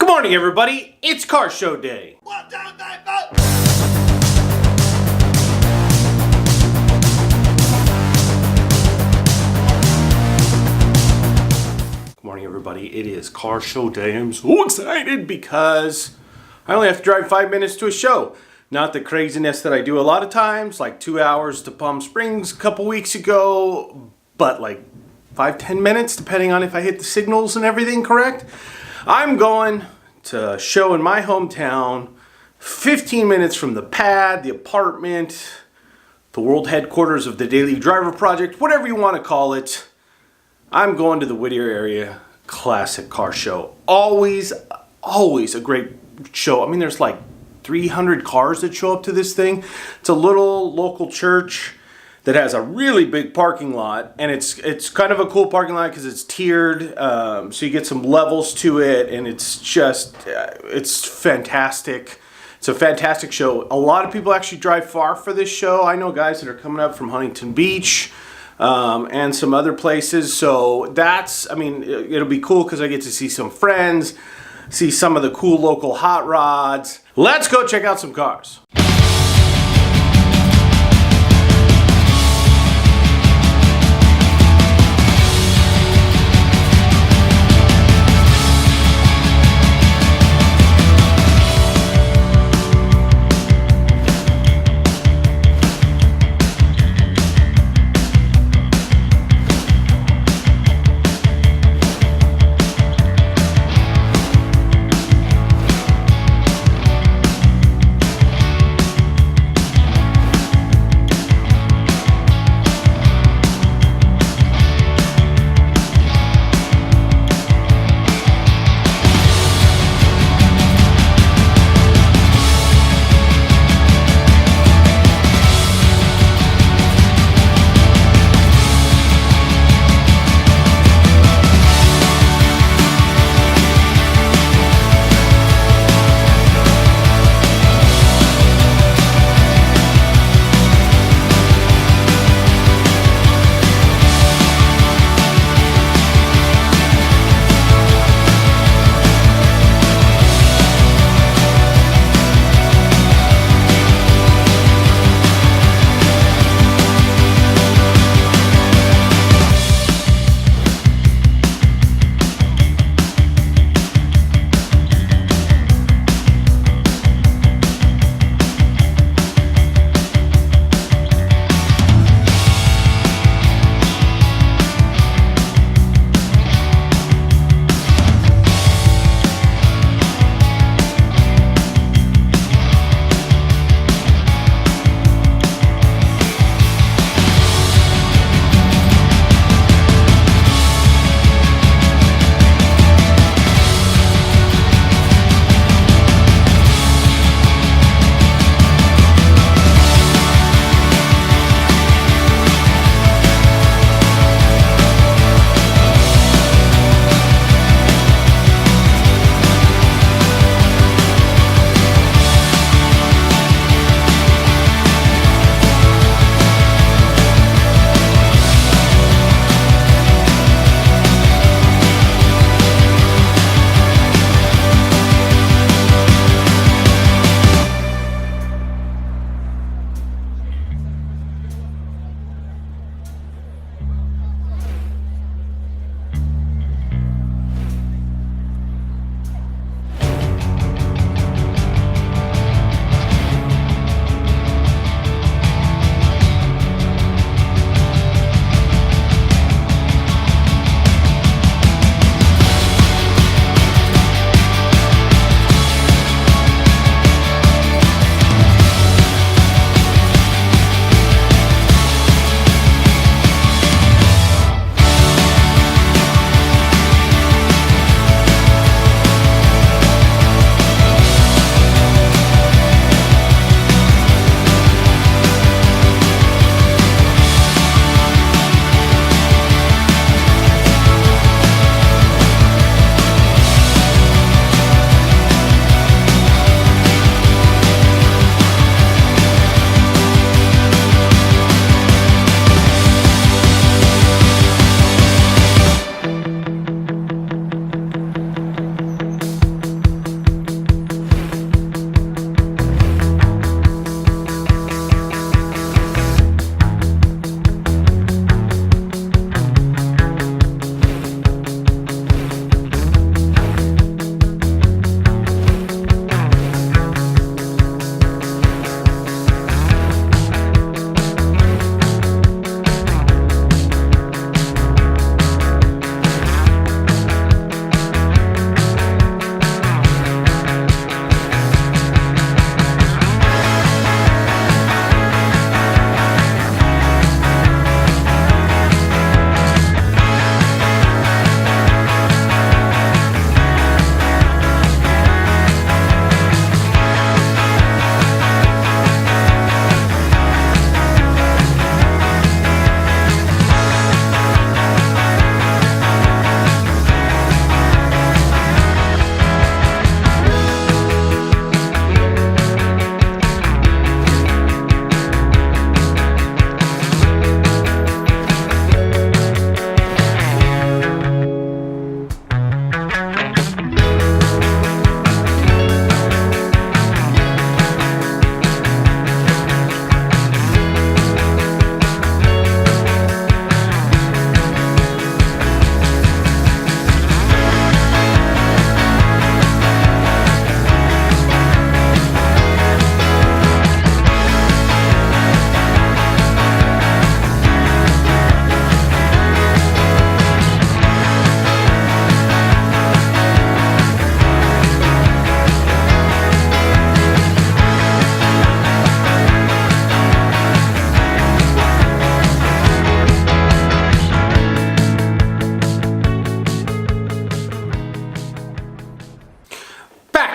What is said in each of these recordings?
Good morning, everybody. It's car show day. 1, 2, 3, 4. Good morning, everybody. It is car show day. I'm so excited because I only have to drive 5 minutes to a show. Not the craziness that I do a lot of times, like 2 hours to Palm Springs a couple weeks ago, but like 5-10 minutes, depending on if I hit the signals and everything correct. I'm going to a show in my hometown, 15 minutes from the pad, the apartment, the world headquarters of the Daily Driver Project, whatever you want to call it. I'm going to the Whittier area classic car show. Always a great show. I mean, there's like 300 cars that show up to this thing. It's a little local church that has a really big parking lot, and it's kind of a cool parking lot because it's tiered, so you get some levels to it, and it's just it's fantastic. It's a fantastic show. A lot of people actually drive far for this show. I know guys that are coming up from Huntington Beach and some other places, so it'll be cool because I get to see some friends, see some of the cool local hot rods. Let's go check out some cars.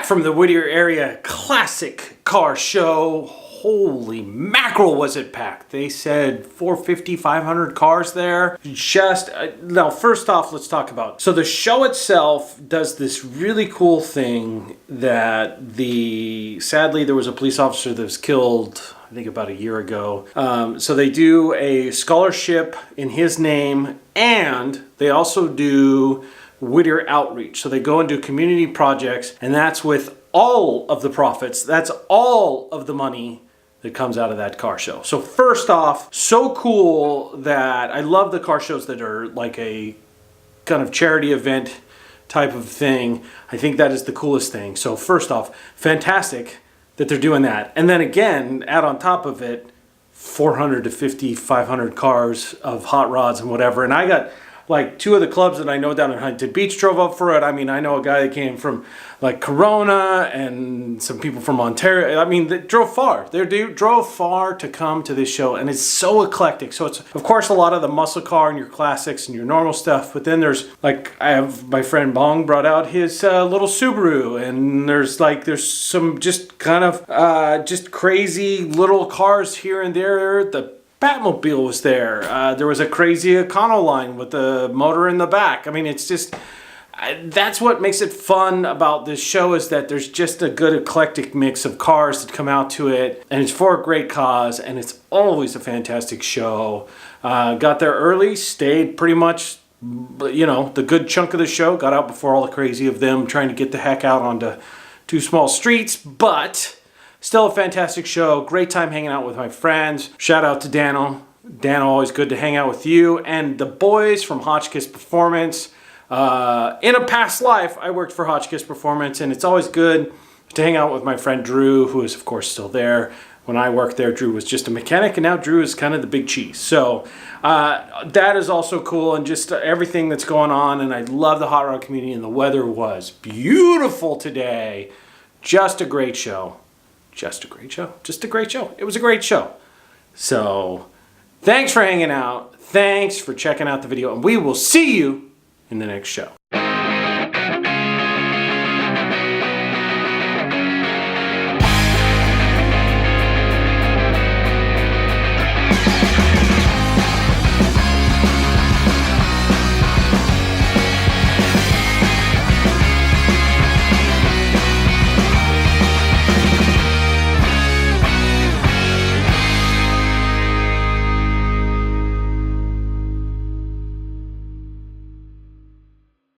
Back from the Whittier area classic car show. Holy mackerel, was it packed. They said 450, 500 cars there. Now first off, let's talk about, so the show itself does this really cool thing that sadly there was a police officer that was killed, I think about a year ago. So they do a scholarship in his name, and they also do Whittier outreach. So they go and do community projects, and that's with all of the profits. That's all of the money that comes out of that car show. So first off, so cool that I love the car shows that are like a kind of charity event type of thing. I think that is the coolest thing. So first off, fantastic that they're doing that. And then again, add on top of it, 400 to 500 cars of hot rods and whatever. And I got like two of the clubs that I know down in Huntington Beach drove up for it. I mean, I know a guy that came from like Corona and some people from Ontario. I mean, they drove far. They drove far to come to this show, and it's so eclectic. So it's, of course, a lot of the muscle car and your classics and your normal stuff, but then there's like, I have my friend Bong brought out his little Subaru, and there's some just kind of just crazy little cars here and there. The Batmobile was there. There was a crazy Econoline with the motor in the back. I mean, it's just, that's what makes it fun about this show, is that there's just a good eclectic mix of cars that come out to it, and it's for a great cause, and it's always a fantastic show. Got there early, stayed pretty much, you know, the good chunk of the show, got out before all the crazy of them trying to get the heck out onto two small streets, but still a fantastic show. Great time hanging out with my friends. Shout out to Dano. Dano, always good to hang out with you. And the boys from Hotchkiss Performance. In a past life, I worked for Hotchkiss Performance, and it's always good to hang out with my friend Drew, who is, of course, still there. When I worked there, Drew was just a mechanic, and now Drew is kind of the big cheese. So that is also cool, and just everything that's going on. And I love the hot rod community, and the weather was beautiful today. Just a great show. Just a great show. Just a great show. It was a great show. So, thanks for hanging out. Thanks for checking out the video. And we will see you in the next show.